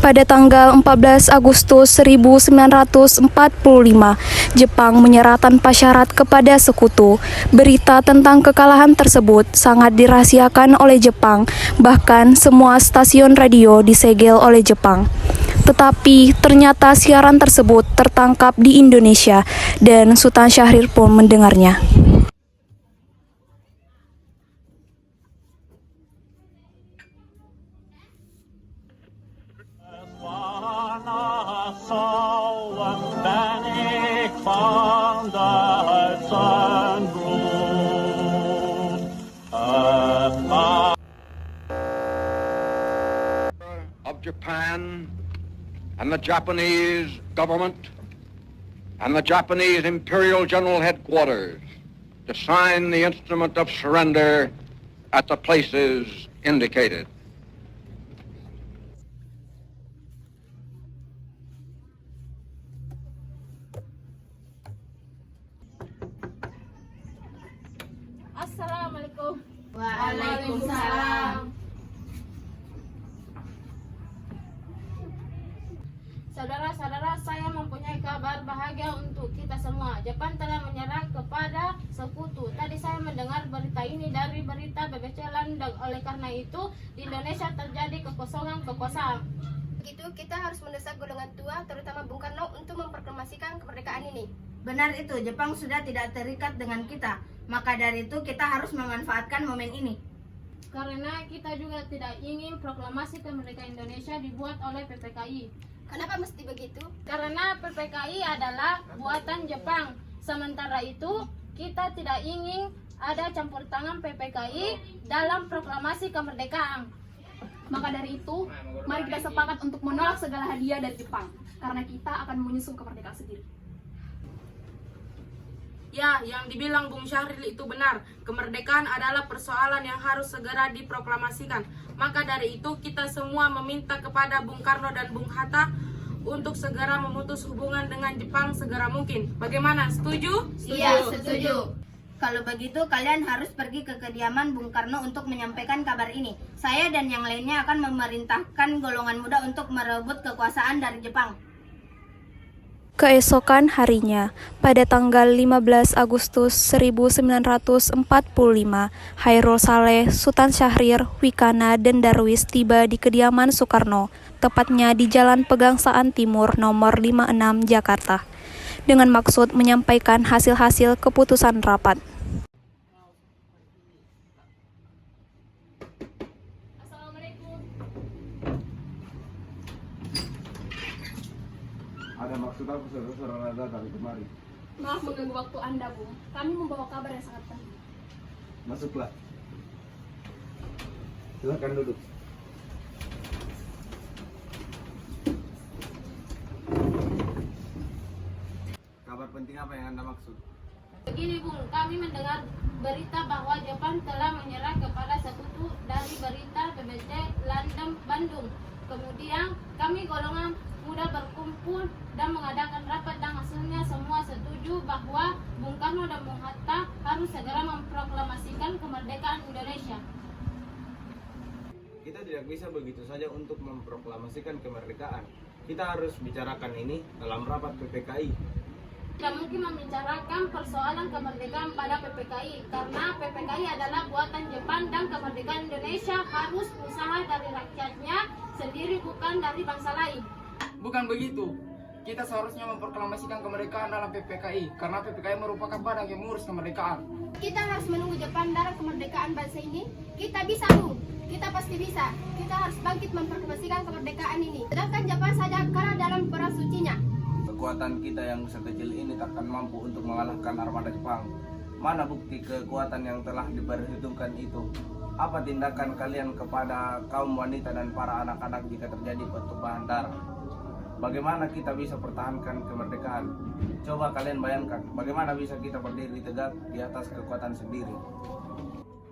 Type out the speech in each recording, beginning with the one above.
Pada tanggal 14 Agustus 1945, Jepang menyerah tanpa syarat kepada sekutu. Berita tentang kekalahan tersebut sangat dirahasiakan oleh Jepang, bahkan semua stasiun radio disegel oleh Jepang. Tetapi ternyata siaran tersebut tertangkap di Indonesia dan Sultan Syahrir pun mendengarnya. Of Japan and the Japanese government and the Japanese Imperial General Headquarters to sign the instrument of surrender at the places indicated. Assalamualaikum. Waalaikumsalam. Saudara-saudara, saya mempunyai kabar bahagia untuk kita semua. Jepang telah menyerah kepada sekutu. Tadi saya mendengar berita ini dari berita BBC London. Oleh karena itu, di Indonesia terjadi kekosongan kekuasaan. Begitu, kita harus mendesak golongan tua, terutama Bung Karno, untuk memproklamasikan kemerdekaan ini. Benar itu, Jepang sudah tidak terikat dengan kita. Maka dari itu kita harus memanfaatkan momen ini. Karena kita juga tidak ingin proklamasi kemerdekaan Indonesia dibuat oleh PPKI. Kenapa mesti begitu? Karena PPKI adalah buatan Jepang. Sementara itu, kita tidak ingin ada campur tangan PPKI dalam proklamasi kemerdekaan. Maka dari itu, mari kita sepakat untuk menolak segala hadiah dari Jepang, karena kita akan menyusun kemerdekaan sendiri. Ya, yang dibilang Bung Syahril itu benar. Kemerdekaan adalah persoalan yang harus segera diproklamasikan. Maka dari itu kita semua meminta kepada Bung Karno dan Bung Hatta untuk segera memutus hubungan dengan Jepang segera mungkin. Bagaimana? Setuju? Iya, setuju. Kalau begitu kalian harus pergi ke kediaman Bung Karno untuk menyampaikan kabar ini. Saya dan yang lainnya akan memerintahkan golongan muda untuk merebut kekuasaan dari Jepang. Keesokan harinya, pada tanggal 15 Agustus 1945, Hairul Saleh, Sultan Syahrir, Wikana, dan Darwis tiba di kediaman Soekarno, tepatnya di Jalan Pegangsaan Timur nomor 56 Jakarta, dengan maksud menyampaikan hasil-hasil keputusan rapat. Ada maksud apa saudara-saudara datang kemari? Maaf mengganggu waktu Anda, Bung. Kami membawa kabar yang sangat penting. Masuklah. Silakan duduk. Kabar penting apa yang Anda maksud? Begini Bung, kami mendengar berita bahwa Jepang telah menyerah kepada sekutu dari berita BBC London Bandung. Kemudian kami golongan muda berkumpul dan mengadakan rapat dan hasilnya semua setuju bahwa Bung Karno dan Bung Hatta harus segera memproklamasikan kemerdekaan Indonesia. Kita tidak bisa begitu saja untuk memproklamasikan kemerdekaan. Kita harus bicarakan ini dalam rapat PPKI. Tidak mungkin membicarakan persoalan kemerdekaan pada PPKI karena PPKI adalah buatan Jepang dan kemerdekaan Indonesia harus usaha dari rakyatnya sendiri, bukan dari bangsa lain. Bukan begitu. Kita seharusnya memproklamasikan kemerdekaan dalam PPKI karena PPKI merupakan badan yang mengurus kemerdekaan. Kita harus menunggu Jepang dalam kemerdekaan bangsa ini. Kita bisa, Bung. Kita pasti bisa. Kita harus bangkit memproklamasikan kemerdekaan ini. Sedangkan Jepang saja kalah dalam perang sucinya. Kekuatan kita yang sekecil ini takkan mampu untuk mengalahkan armada Jepang. Mana bukti kekuatan yang telah diperhitungkan itu? Apa tindakan kalian kepada kaum wanita dan para anak-anak jika terjadi pertumpahan darah? Bagaimana kita bisa pertahankan kemerdekaan? Coba kalian bayangkan, bagaimana bisa kita berdiri tegak di atas kekuatan sendiri?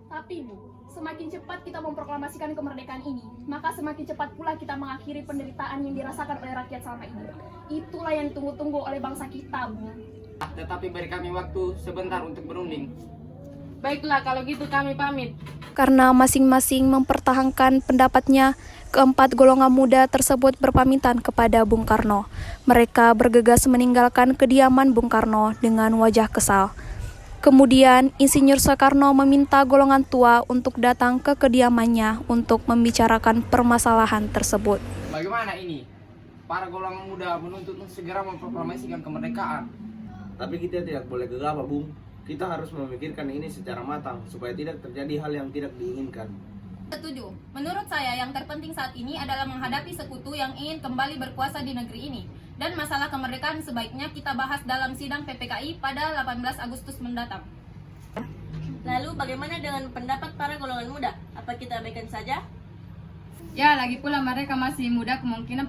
Tapi Bu, semakin cepat kita memproklamasikan kemerdekaan ini, maka semakin cepat pula kita mengakhiri penderitaan yang dirasakan oleh rakyat selama ini. Itulah yang ditunggu-tunggu oleh bangsa kita, Bu. Tetapi beri kami waktu sebentar untuk berunding. Baiklah, kalau gitu kami pamit. Karena masing-masing mempertahankan pendapatnya, keempat golongan muda tersebut berpamitan kepada Bung Karno. Mereka bergegas meninggalkan kediaman Bung Karno dengan wajah kesal. Kemudian, Insinyur Soekarno meminta golongan tua untuk datang ke kediamannya untuk membicarakan permasalahan tersebut. Bagaimana ini? Para golongan muda menuntut segera memproklamasikan kemerdekaan. Tapi kita tidak boleh gegabah, Bung. Kita harus memikirkan ini secara matang supaya tidak terjadi hal yang tidak diinginkan. Setuju. Menurut saya yang terpenting saat ini adalah menghadapi sekutu yang ingin kembali berkuasa di negeri ini. Dan masalah kemerdekaan sebaiknya kita bahas dalam sidang PPKI pada 18 Agustus mendatang. Lalu bagaimana dengan pendapat para golongan muda? Apa kita abaikan saja? Ya, lagi pula mereka masih muda, kemungkinan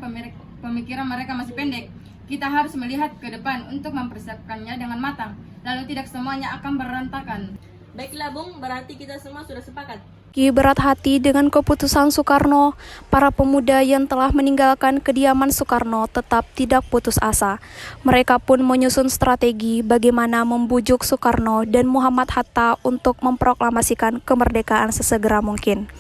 pemikiran mereka masih pendek. Kita harus melihat ke depan untuk mempersiapkannya dengan matang. Lalu tidak semuanya akan berantakan. Baiklah Bung, berarti kita semua sudah sepakat. Meski berat hati dengan keputusan Soekarno, para pemuda yang telah meninggalkan kediaman Soekarno tetap tidak putus asa. Mereka pun menyusun strategi bagaimana membujuk Soekarno dan Muhammad Hatta untuk memproklamasikan kemerdekaan sesegera mungkin.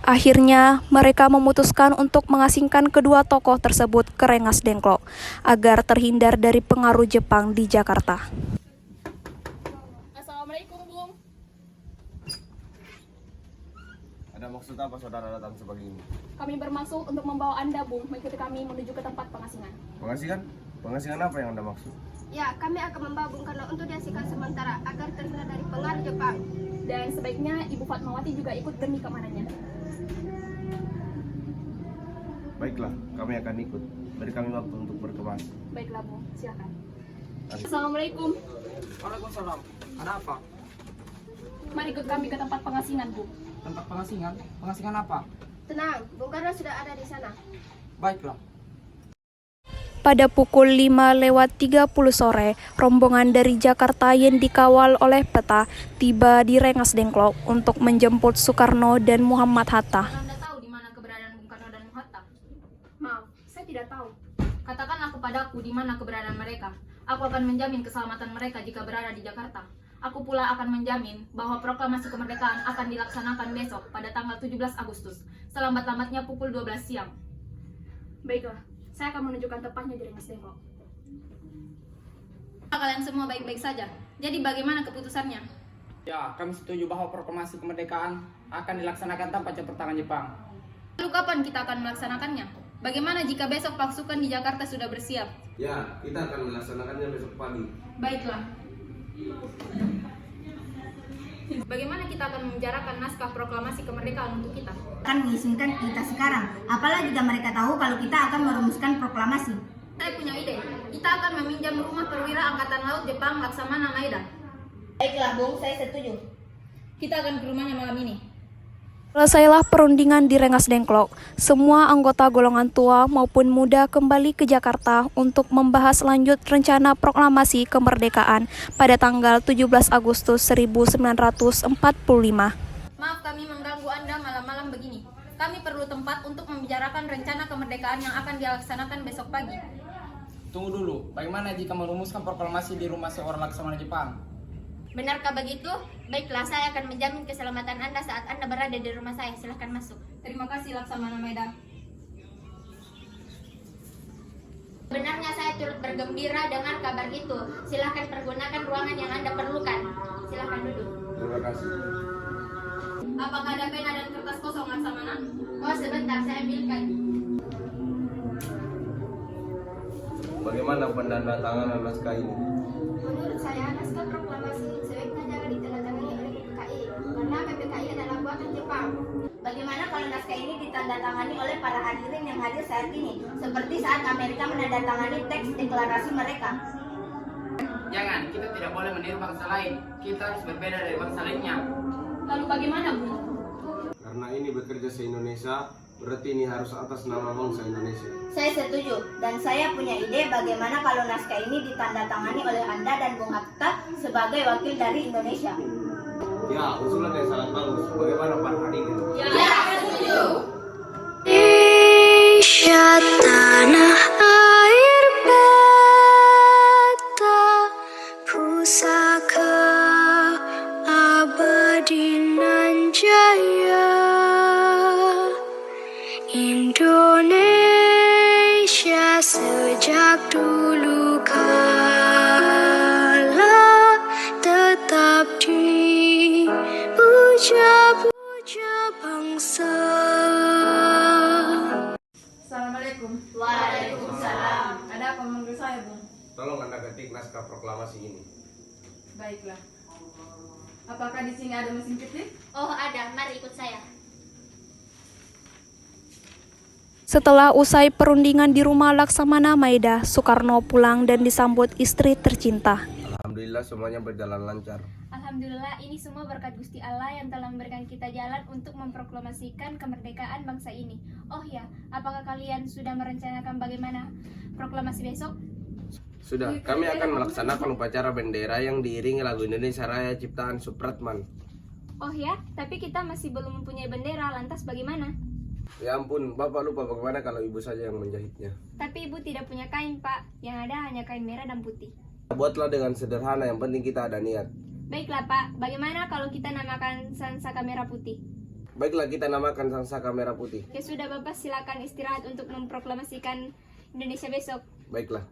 Akhirnya, mereka memutuskan untuk mengasingkan kedua tokoh tersebut ke Rengas Dengklok agar terhindar dari pengaruh Jepang di Jakarta. Assalamualaikum, Bung. Ada maksud apa saudara datang sebagai ini? Kami bermaksud untuk membawa Anda, Bung, mengikuti kami menuju ke tempat pengasingan. Pengasingan? Pengasingan apa yang Anda maksud? Ya, kami akan membawa Bung Karno untuk diasingkan sementara agar terhindar dari pengaruh Jepang. Dan sebaiknya Ibu Fatmawati juga ikut demi keamanannya. Baiklah, kami akan ikut. Beri kami waktu untuk berkemas. Baiklah, Bung. Silakan. Assalamualaikum. Waalaikumsalam. Ada apa? Mari ikut kami ke tempat pengasingan, Bung. Tempat pengasingan? Pengasingan apa? Tenang, Bung Karno sudah ada di sana. Baiklah. Pada pukul 5:30 sore, rombongan dari Jakarta yang dikawal oleh peta tiba di Rengas Dengklok untuk menjemput Soekarno dan Muhammad Hatta. Anda tahu di mana keberadaan Bung Karno dan Hatta? Maaf, saya tidak tahu. Katakanlah kepadaku di mana keberadaan mereka. Aku akan menjamin keselamatan mereka jika berada di Jakarta. Aku pula akan menjamin bahwa proklamasi kemerdekaan akan dilaksanakan besok pada tanggal 17 Agustus, selambat-lambatnya pukul 12 siang. Baiklah, saya akan menunjukkan tepatnya di Rengas Dengklok. Kalian semua baik-baik saja. Jadi bagaimana keputusannya? Ya, kami setuju bahwa proklamasi kemerdekaan akan dilaksanakan tanpa campur tangan Jepang. Lalu kapan kita akan melaksanakannya? Bagaimana jika besok pasukan di Jakarta sudah bersiap? Ya, kita akan melaksanakannya besok pagi. Baiklah. Bagaimana kita akan membicarakan naskah proklamasi kemerdekaan untuk kita? Akan mengizinkan kita sekarang, apalagi jika mereka tahu kalau kita akan merumuskan proklamasi. Saya punya ide. Kita akan meminjam rumah perwira Angkatan Laut Jepang Laksamana Maeda. Baiklah Bung, saya setuju. Kita akan ke rumahnya malam ini. Selesailah perundingan di Rengas Dengklok. Semua anggota golongan tua maupun muda kembali ke Jakarta untuk membahas lanjut rencana proklamasi kemerdekaan pada tanggal 17 Agustus 1945. Maaf kami mengganggu Anda malam-malam begini. Kami perlu tempat untuk membicarakan rencana kemerdekaan yang akan dilaksanakan besok pagi. Tunggu dulu, bagaimana jika merumuskan proklamasi di rumah seorang Laksamana Jepang? Benarkah begitu? Baiklah, saya akan menjamin keselamatan Anda saat Anda berada di rumah saya. Silahkan masuk. Terima kasih Laksamana Maeda. Sebenarnya saya turut bergembira dengan kabar itu. Silahkan pergunakan ruangan yang Anda perlukan. Silahkan duduk. Terima kasih. Apakah ada pena dan kertas kosong Laksamana? Oh, sebentar, saya ambilkan. Bagaimana penandatanganan naskah ini? Menurut saya, naskah proklamasi sebaiknya jangan ditandatangani oleh PPKI karena PPKI adalah buatan Jepang. Bagaimana kalau naskah ini ditandatangani oleh para hadirin yang hadir saat ini, seperti saat Amerika menandatangani teks deklarasi mereka? Jangan, kita tidak boleh meniru bangsa lain. Kita harus berbeda dari bangsa lainnya. Lalu bagaimana, Bu? Karena ini bekerja se-Indonesia, berarti ini harus atas nama bangsa Indonesia. Saya setuju, dan saya punya ide bagaimana kalau naskah ini ditandatangani oleh Anda dan Bung Hatta sebagai wakil dari Indonesia. Ya, usulan yang sangat bagus. Bagaimana para hadirin? Ya, setuju. Indonesia tanah air beta pusaka abadi nan jaya. bangsa. Assalamualaikum. Waalaikumsalam. Ada apa memanggil saya, Bung? Tolong Anda ketik naskah proklamasi ini. Baiklah. Apakah di sini ada mesin ketik? Oh ada, mari ikut saya. Setelah usai perundingan di rumah Laksamana Maeda, Soekarno pulang dan disambut istri tercinta. Alhamdulillah semuanya berjalan lancar. Alhamdulillah ini semua berkat Gusti Allah yang telah memberikan kita jalan untuk memproklamasikan kemerdekaan bangsa ini. Oh ya, apakah kalian sudah merencanakan bagaimana proklamasi besok? Sudah, kami akan melaksanakan upacara bendera yang diiringi lagu Indonesia Raya ciptaan Supratman. Oh ya, tapi kita masih belum mempunyai bendera, lantas bagaimana? Ya ampun, Bapak lupa bagaimana kalau Ibu saja yang menjahitnya. Tapi ibu tidak punya kain, Pak. Yang ada hanya kain merah dan putih. Buatlah dengan sederhana, yang penting kita ada niat. Baiklah, Pak. Bagaimana kalau kita namakan Sang Saka Merah Putih? Baiklah, kita namakan Sang Saka Merah Putih. Ya sudah, Bapak silakan istirahat untuk memproklamasikan Indonesia besok. Baiklah.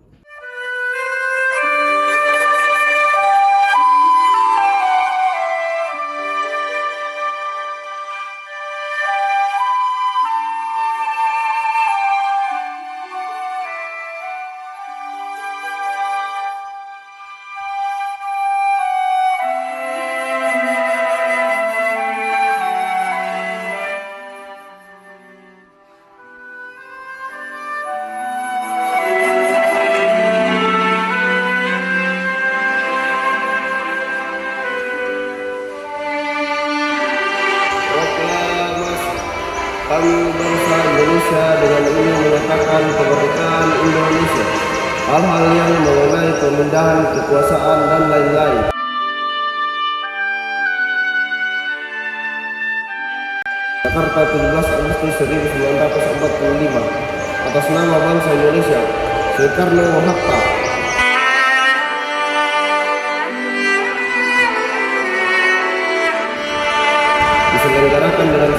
Kami bangsa Indonesia dengan ini menyatakan kemerdekaan Indonesia. Hal-hal yang mengenai pemindahan kekuasaan dan lain-lain. Jakarta 17 Agustus 1945. Atas nama bangsa Indonesia, Soekarno-Hatta. Diselenggarakan dengan